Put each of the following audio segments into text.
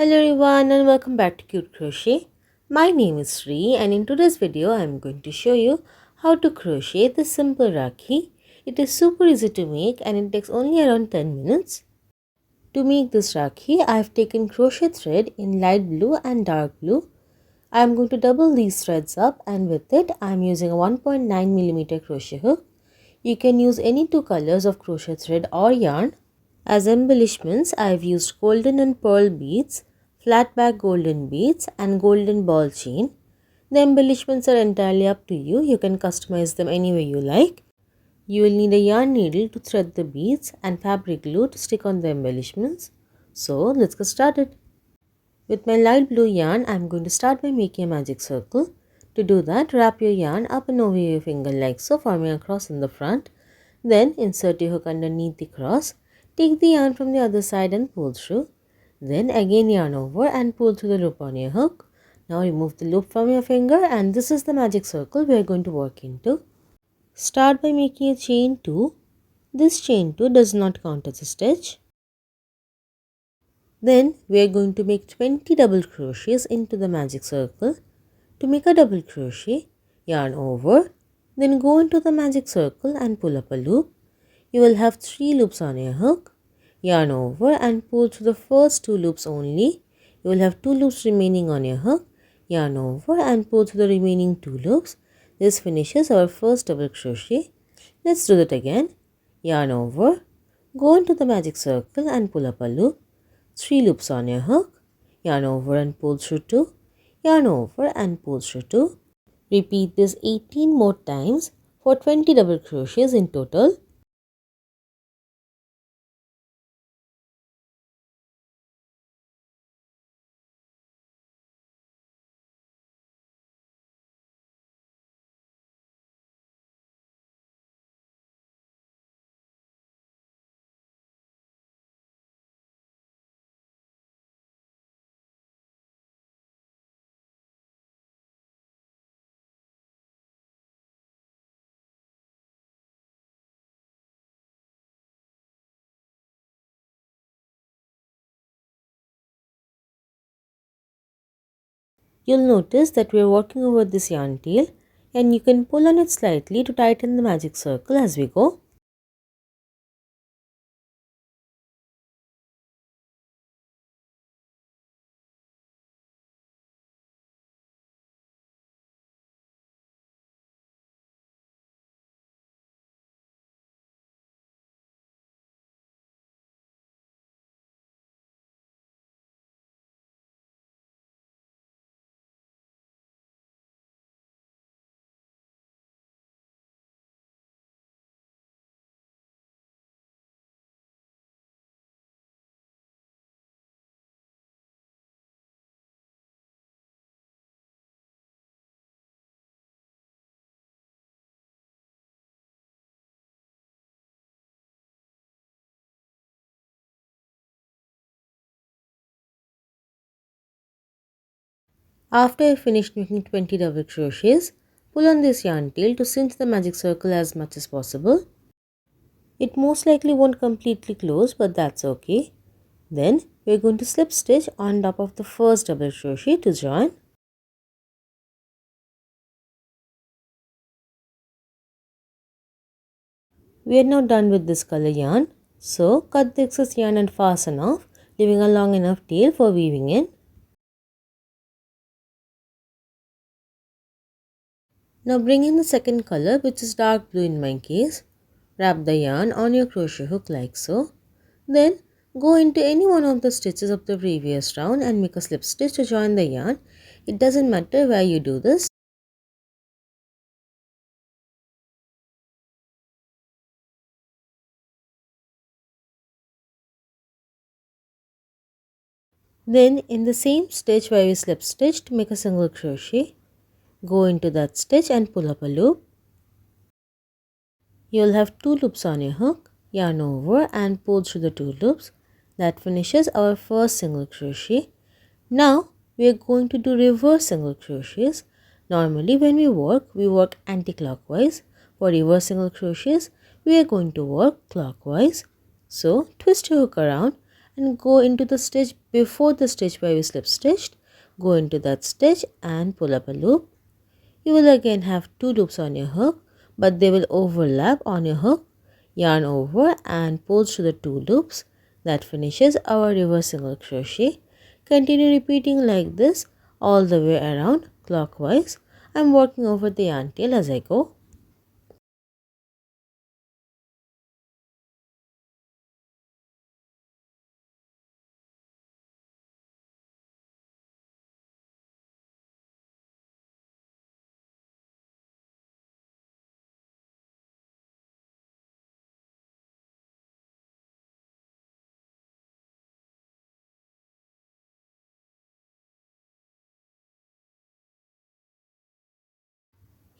Hello everyone and welcome back to Cute Crochet. My name is Sri and in today's video I am going to show you how to crochet this simple Rakhi. It is super easy to make and it takes only around 10 minutes. To make this Rakhi, I have taken crochet thread in light blue and dark blue. I am going to double these threads up and with it I am using a 1.9mm crochet hook. You can use any two colors of crochet thread or yarn. As embellishments, I have used golden and pearl beads, flat back golden beads and golden ball chain. The embellishments are entirely up to you. You can customize them any way you like. You will need a yarn needle to thread the beads and fabric glue to stick on the embellishments. So let's get started. With my light blue yarn, I am going to start by making a magic circle. To do that, wrap your yarn up and over your finger like so, forming a cross in the front. Then insert your hook underneath the cross. Take the yarn from the other side and pull through. Then again yarn over and pull through the loop on your hook. Now remove the loop from your finger and this is the magic circle we are going to work into. Start by making a chain 2. This chain 2 does not count as a stitch. Then we are going to make 20 double crochets into the magic circle. To make a double crochet, yarn over, then go into the magic circle and pull up a loop. You will have 3 loops on your hook. Yarn over and pull through the first 2 loops only. You will have 2 loops remaining on your hook. Yarn over and pull through the remaining 2 loops. This finishes our first double crochet. Let's do that again. Yarn over, go into the magic circle and pull up a loop. 3 loops on your hook. Yarn over and pull through 2. Yarn over and pull through 2. Repeat this 18 more times for 20 double crochets in total. You'll notice that we are working over this yarn tail and you can pull on it slightly to tighten the magic circle as we go. After I finished making 20 double crochets, pull on this yarn tail to cinch the magic circle as much as possible. It most likely won't completely close, but that's okay. Then we're going to slip stitch on top of the first double crochet to join. We are now done with this color yarn, so cut the excess yarn and fasten off, leaving a long enough tail for weaving in. Now bring in the second color, which is dark blue in my case. Wrap the yarn on your crochet hook like so. Then go into any one of the stitches of the previous round and make a slip stitch to join the yarn. It doesn't matter where you do this. Then in the same stitch where we slip stitched, make a single crochet. Go into that stitch and pull up a loop. You will have 2 loops on your hook. Yarn over and pull through the 2 loops. That finishes our first single crochet. Now we are going to do reverse single crochets. Normally when we work anti-clockwise. For reverse single crochets, we are going to work clockwise. So twist your hook around and go into the stitch before the stitch where we slip stitched. Go into that stitch and pull up a loop. You will again have 2 loops on your hook, but they will overlap on your hook. Yarn over and pull through the 2 loops. That finishes our reverse single crochet. Continue repeating like this all the way around clockwise. I'm working over the yarn tail as I go.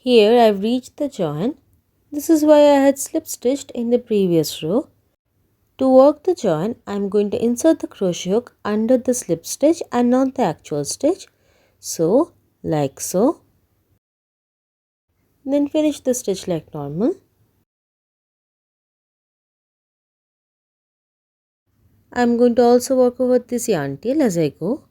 Here I've reached the join. This is why I had slip stitched in the previous row. To work the join, I am going to insert the crochet hook under the slip stitch and not the actual stitch. So, like so. Then finish the stitch like normal. I am going to also work over this yarn tail as I go.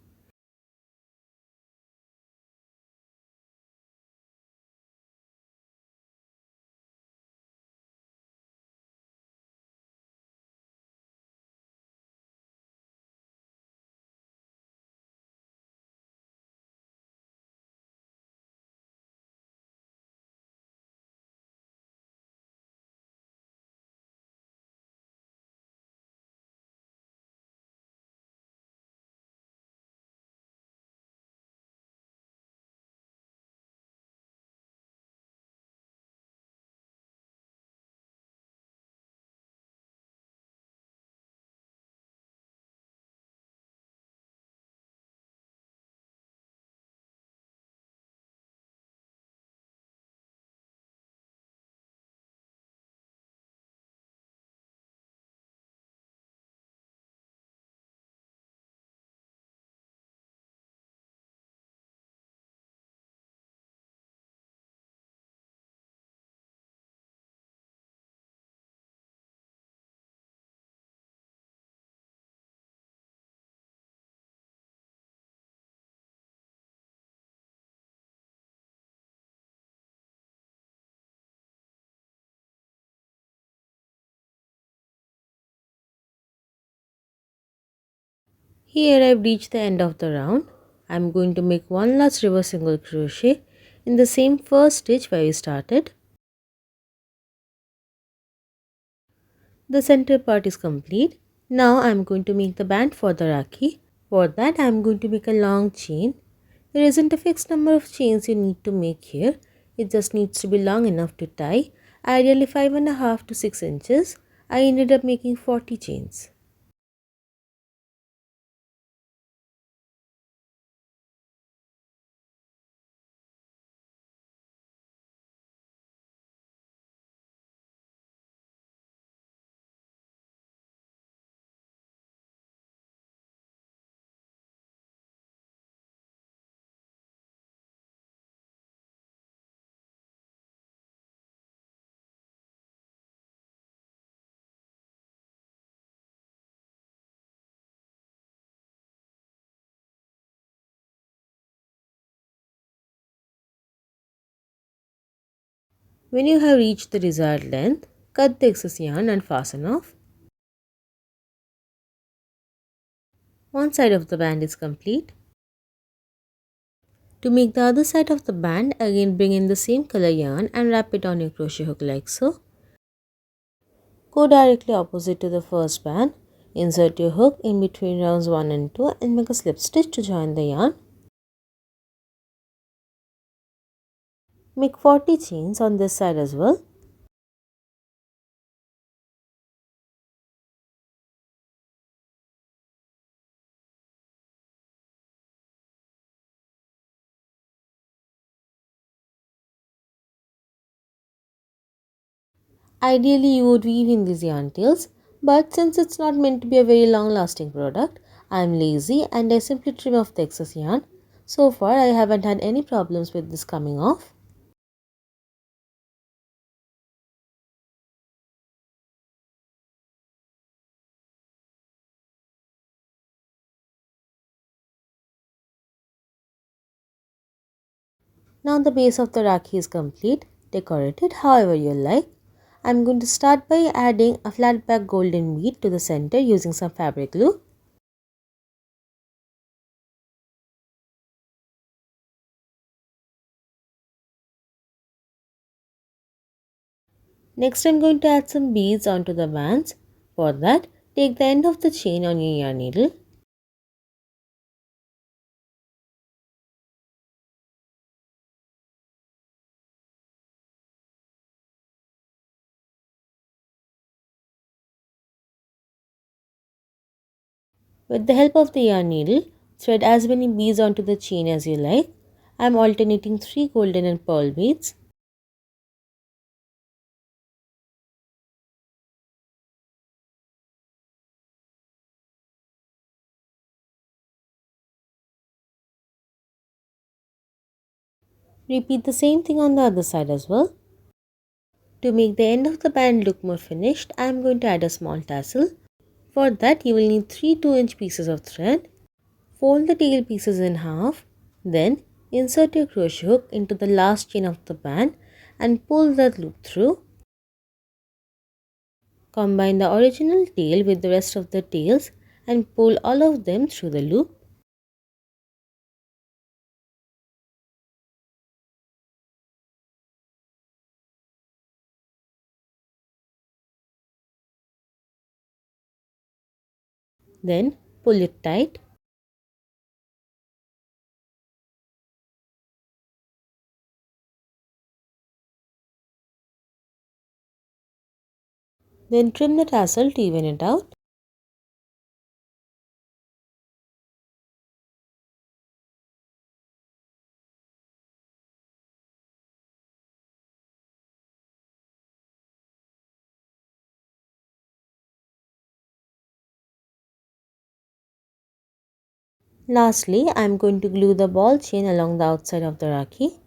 Here I have reached the end of the round. I am going to make one last reverse single crochet in the same first stitch where we started. The center part is complete. Now I am going to make the band for the Rakhi. For that I am going to make a long chain. There isn't a fixed number of chains you need to make here. It just needs to be long enough to tie. Ideally 5.5 to 6 inches. I ended up making 40 chains. When you have reached the desired length, cut the excess yarn and fasten off. One side of the band is complete. To make the other side of the band, again bring in the same color yarn and wrap it on your crochet hook like so. Go directly opposite to the first band. Insert your hook in between rounds 1 and 2 and make a slip stitch to join the yarn. Make 40 chains on this side as well. Ideally you would weave in these yarn tails, but since it's not meant to be a very long lasting product, I am lazy and I simply trim off the excess yarn. So far I haven't had any problems with this coming off. Now the base of the Rakhi is complete. Decorate it however you like. I'm going to start by adding a flat back golden bead to the center using some fabric glue. Next I'm going to add some beads onto the bands. For that, take the end of the chain on your yarn needle. With the help of the yarn needle, thread as many beads onto the chain as you like. I am alternating 3 golden and pearl beads. Repeat the same thing on the other side as well. To make the end of the band look more finished, I am going to add a small tassel. For that, you will need 3 2-inch pieces of thread. Fold the tail pieces in half. Then, insert your crochet hook into the last chain of the band and pull that loop through. Combine the original tail with the rest of the tails and pull all of them through the loop. Then pull it tight. Then trim the tassel to even it out. Lastly, I am going to glue the ball chain along the outside of the Rakhi.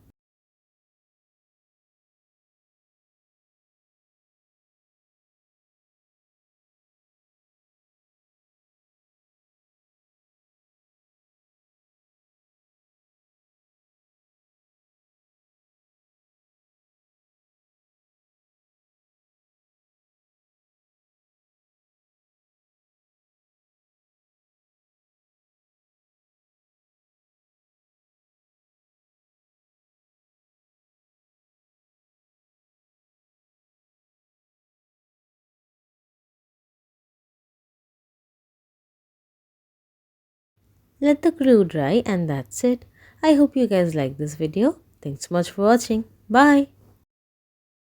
Let the glue dry and that's it. I hope you guys like this video. Thanks so much for watching. Bye.